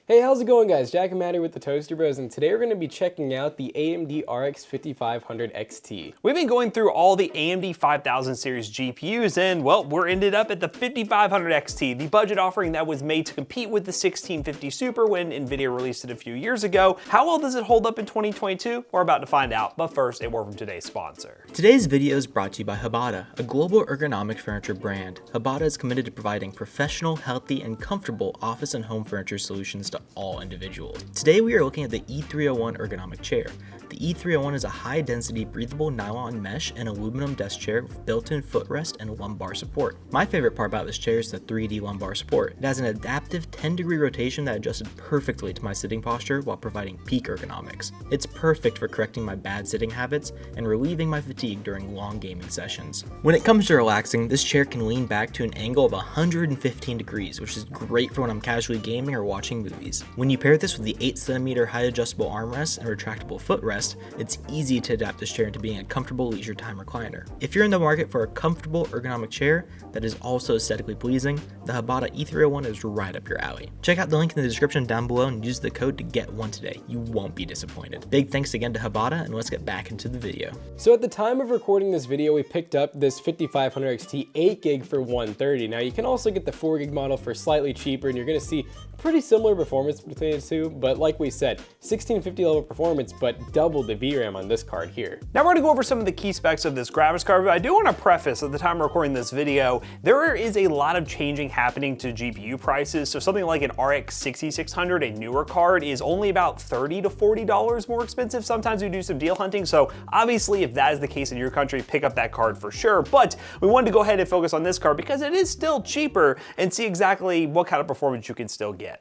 Hey, how's it going, guys? Jack and Maddie with the Toaster Bros, and today we're going to be checking out the AMD RX 5500 XT. We've been going through all the AMD 5000 series GPUs, and well, we're ended up at the 5500 XT, the budget offering that was made to compete with the 1650 Super when NVIDIA released it a few years ago. How well does it hold up in 2022? We're about to find out, but first, a word from today's sponsor. Today's video is brought to you by Hbada, a global ergonomic furniture brand. Hbada is committed to providing professional, healthy, and comfortable office and home furniture solutions to all individuals. Today we are looking at the E301 ergonomic chair. The E301 is a high-density breathable nylon mesh and aluminum desk chair with built-in footrest and lumbar support. My favorite part about this chair is the 3D lumbar support. It has an adaptive 10-degree rotation that adjusted perfectly to my sitting posture while providing peak ergonomics. It's perfect for correcting my bad sitting habits and relieving my fatigue during long gaming sessions. When it comes to relaxing, this chair can lean back to an angle of 115 degrees, which is great for when I'm casually gaming or watching movies. When you pair this with the 8cm height adjustable armrest and retractable footrest, it's easy to adapt this chair into being a comfortable leisure time recliner. If you're in the market for a comfortable ergonomic chair that is also aesthetically pleasing, the Hbada E301 is right up your alley. Check out the link in the description down below and use the code to get one today. You won't be disappointed. Big thanks again to Hbada, and let's get back into the video. So at the time of recording this video, we picked up this 5500 XT 8GB for $130. Now you can also get the 4GB model for slightly cheaper, and you're going to see pretty similar performance between the two, but like we said, 1650 level performance, but double the VRAM on this card here. Now we're going to go over some of the key specs of this graphics card, but I do want to preface at the time of recording this video, there is a lot of changing happening to GPU prices. So something like an RX 6600, a newer card, is only about $30 to $40 more expensive. Sometimes we do some deal hunting, so obviously if that is the case in your country, pick up that card for sure. But we wanted to go ahead and focus on this card because it is still cheaper and see exactly what kind of performance you can still get.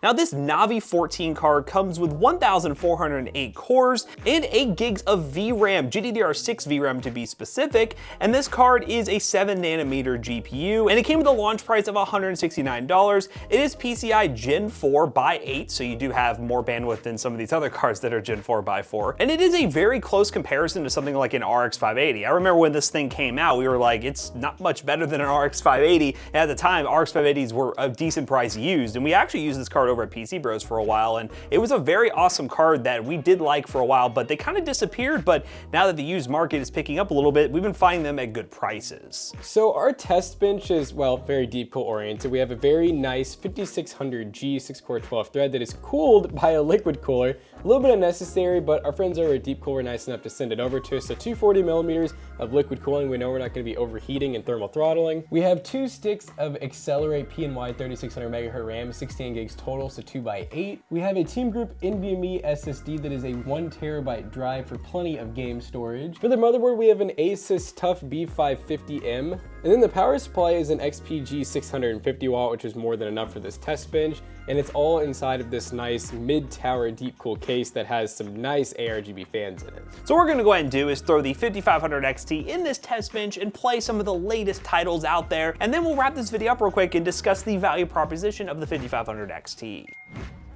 Now this Navi 14 card comes with 1,408 cores and 8 gigs of VRAM, GDDR6 VRAM to be specific, and this card is a 7nm GPU, and it came with a launch price of $169. It is PCI Gen 4 x 8, so you do have more bandwidth than some of these other cards that are Gen 4 x 4, and it is a very close comparison to something like an RX 580. I remember when this thing came out, we were like, it's not much better than an RX 580, and at the time, RX 580s were a decent price used, and we actually used this card over at PC Bros for a while, and it was a very awesome card that we did like for a while, but they kind of disappeared. But now that the used market is picking up a little bit, we've been finding them at good prices. So our test bench is, well, very deep cool oriented. We have a very nice 5600G 6-core 12 thread that is cooled by a liquid cooler. A little bit unnecessary, but our friends over at Deep Cool were nice enough to send it over to us. So 240mm of liquid cooling. We know we're not going to be overheating and thermal throttling. We have 2 sticks of Accelerate PNY 3600 MHz RAM, 16 gigs total, so 2x8. We have a Team Group NVMe SSD that is a 1TB drive for plenty of game storage. For the motherboard, we have an Asus TUF B550M. And then the power supply is an XPG 650 watt, which is more than enough for this test bench. And it's all inside of this nice mid-tower deep cool case that has some nice ARGB fans in it. So what we're gonna go ahead and do is throw the 5500 XT in this test bench and play some of the latest titles out there. And then we'll wrap this video up real quick and discuss the value proposition of the 5500 XT.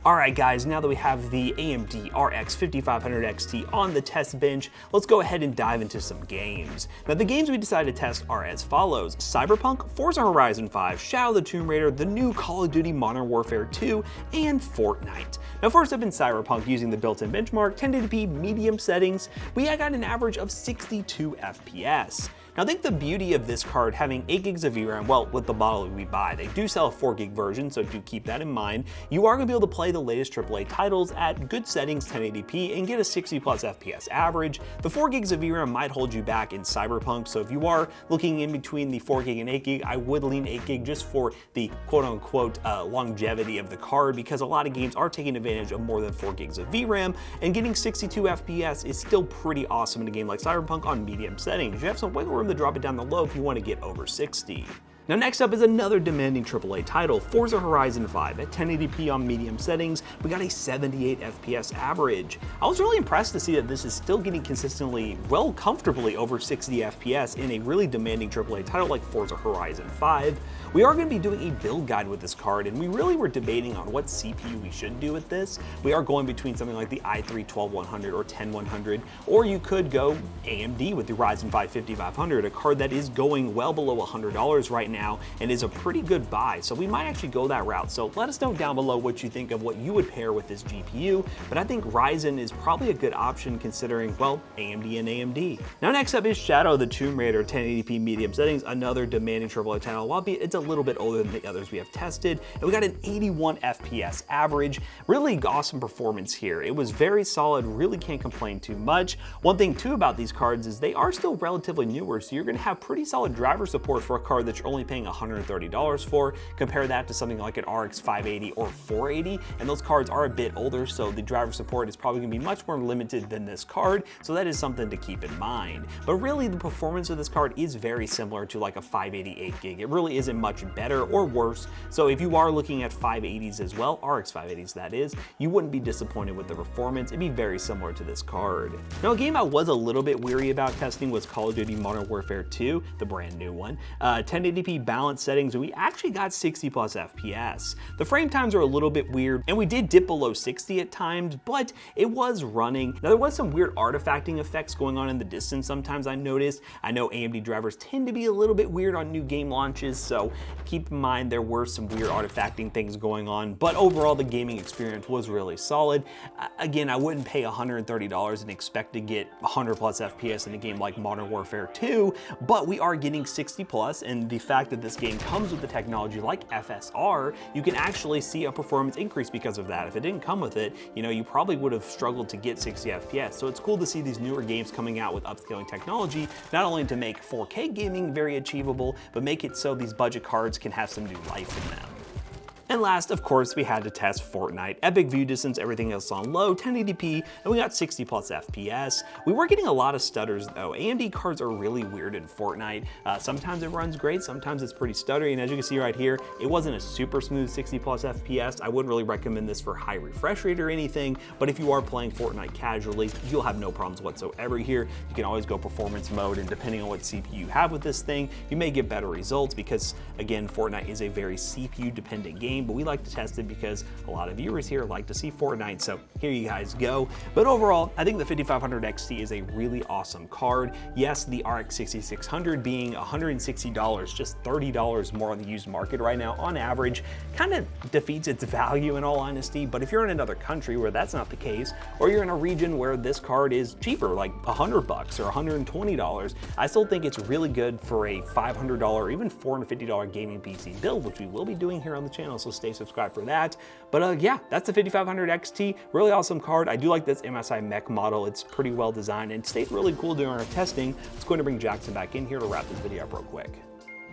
Alright guys, now that we have the AMD RX 5500 XT on the test bench, let's go ahead and dive into some games. Now the games we decided to test are as follows: Cyberpunk, Forza Horizon 5, Shadow of the Tomb Raider, the new Call of Duty Modern Warfare 2, and Fortnite. Now first up in Cyberpunk, using the built-in benchmark 1080p medium settings, we got an average of 62 FPS. Now I think the beauty of this card having 8 gigs of VRAM, well, with the model we buy, they do sell a 4GB version, so do keep that in mind. You are going to be able to play the latest AAA titles at good settings, 1080p, and get a 60 plus FPS average. The 4 gigs of VRAM might hold you back in Cyberpunk, so if you are looking in between the 4GB and 8GB, I would lean 8GB just for the quote-unquote longevity of the card, because a lot of games are taking advantage of more than 4 gigs of VRAM, and getting 62 FPS is still pretty awesome in a game like Cyberpunk on medium settings. You have some wiggle room to drop it down the low if you want to get over 60. Now next up is another demanding AAA title, Forza Horizon 5. At 1080p on medium settings, we got a 78 FPS average. I was really impressed to see that this is still getting consistently, well, comfortably over 60 FPS in a really demanding AAA title like Forza Horizon 5. We are going to be doing a build guide with this card, and we really were debating on what CPU we should do with this. We are going between something like the i3 12100 or 10100, or you could go AMD with the Ryzen 5 5500, a card that is going well below $100 right now and is a pretty good buy. So we might actually go that route. So let us know down below what you think of what you would pair with this GPU, but I think Ryzen is probably a good option considering, well, AMD and AMD. Now next up is Shadow of the Tomb Raider 1080p medium settings, another demanding AAA title, albeit it's a little bit older than the others we have tested, and we got an 81 FPS average. Really awesome performance here. It was very solid, really can't complain too much. One thing too about these cards is they are still relatively newer, so you're gonna have pretty solid driver support for a card that you're only paying $130 for. Compare that to something like an RX 580 or 480, and those cards are a bit older, so the driver support is probably gonna be much more limited than this card, so that is something to keep in mind. But really, the performance of this card is very similar to like a 588 gig. It really isn't much better or worse, so if you are looking at 580s as well, RX 580s that is, you wouldn't be disappointed with the performance. It'd be very similar to this card. Now, a game I was a little bit weary about testing was Call of Duty Modern Warfare 2, the brand new one. 1080p balance settings, and we actually got 60 plus FPS. The frame times are a little bit weird, and we did dip below 60 at times, but it was running. Now, there was some weird artifacting effects going on in the distance sometimes I noticed. I know AMD drivers tend to be a little bit weird on new game launches, so keep in mind there were some weird artifacting things going on, but overall the gaming experience was really solid. Again, I wouldn't pay $130 and expect to get 100 plus FPS in a game like Modern Warfare 2, but we are getting 60 plus, and the fact that this game comes with the technology like FSR, you can actually see a performance increase because of that. If it didn't come with it, you probably would have struggled to get 60 FPS. So it's cool to see these newer games coming out with upscaling technology, not only to make 4K gaming very achievable, but make it so these budget cards can have some new life in them. And last, of course, we had to test Fortnite. Epic view distance, everything else on low, 1080p, and we got 60 plus FPS. We were getting a lot of stutters though. AMD cards are really weird in Fortnite. Sometimes it runs great, sometimes it's pretty stuttery, and as you can see right here, it wasn't a super smooth 60 plus FPS. I wouldn't really recommend this for high refresh rate or anything, but if you are playing Fortnite casually, you'll have no problems whatsoever here. You can always go performance mode, and depending on what CPU you have with this thing, you may get better results because, again, Fortnite is a very CPU dependent game, but we like to test it because a lot of viewers here like to see Fortnite, so here you guys go. But overall, I think the 5500 XT is a really awesome card. Yes, the RX 6600 being $160, just $30 more on the used market right now on average, kind of defeats its value in all honesty, but if you're in another country where that's not the case, or you're in a region where this card is cheaper, like $100 or $120, I still think it's really good for a $500 or even $450 gaming PC build, which we will be doing here on the channel, so stay subscribed for that. But yeah, that's the 5500 XT, really awesome card. I do like this MSI mech model. It's pretty well designed and stayed really cool during our testing. Let's go ahead and bring Jackson back in here to wrap this video up real quick.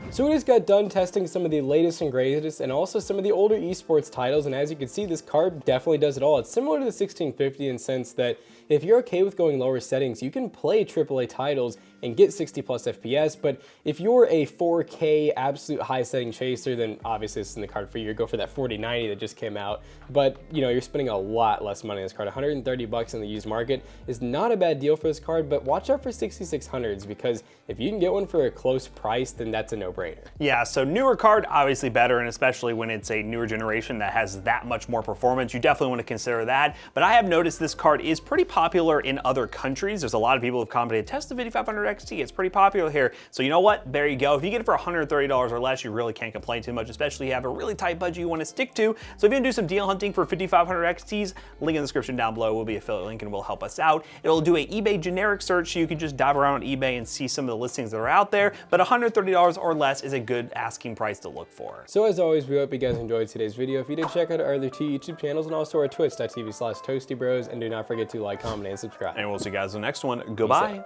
So we just got done testing some of the latest and greatest and also some of the older esports titles, and as you can see, this card definitely does it all. It's similar to the 1650 in the sense that if you're okay with going lower settings, you can play AAA titles and get 60 plus FPS, but if you're a 4K absolute high setting chaser, then obviously this isn't the card for you. Go for that 4090 that just came out, but you're spending a lot less money on this card. 130 bucks in the used market is not a bad deal for this card, but watch out for 6600s because if you can get one for a close price, then that's a no-brainer. Yeah, so newer card, obviously better, and especially when it's a newer generation that has that much more performance, you definitely want to consider that. But I have noticed this card is pretty popular in other countries. There's a lot of people who've commented, test the 5500 XT, it's pretty popular here. So you know what? There you go. If you get it for $130 or less, you really can't complain too much, especially if you have a really tight budget you want to stick to. So if you want to do some deal hunting for 5500 XTs, link in the description down below will be affiliate link and will help us out. It'll do a eBay generic search, so you can just dive around on eBay and see some of the listings that are out there, but $130 or less is a good asking price to look for. So as always, we hope you guys enjoyed today's video. If you did, check out our other two YouTube channels and also our twitch.tv/toastybros, and do not forget to like, comment, and subscribe. And we'll see you guys in the next one. Goodbye.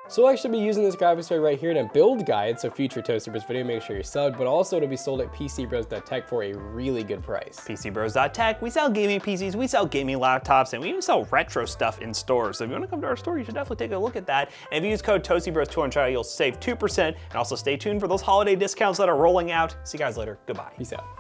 So we'll actually be using this graphics card right here in a build guide, so future Toasty Bros video, make sure you're subbed, but also it'll be sold at PCBros.tech for a really good price. PCBros.tech, we sell gaming PCs, we sell gaming laptops, and we even sell retro stuff in stores. So if you want to come to our store, you should definitely take a look at that. And if you use code ToastyBros2 on checkout, you'll save 2%, and also stay tuned for those holiday discounts that are rolling out. See you guys later. Goodbye. Peace out.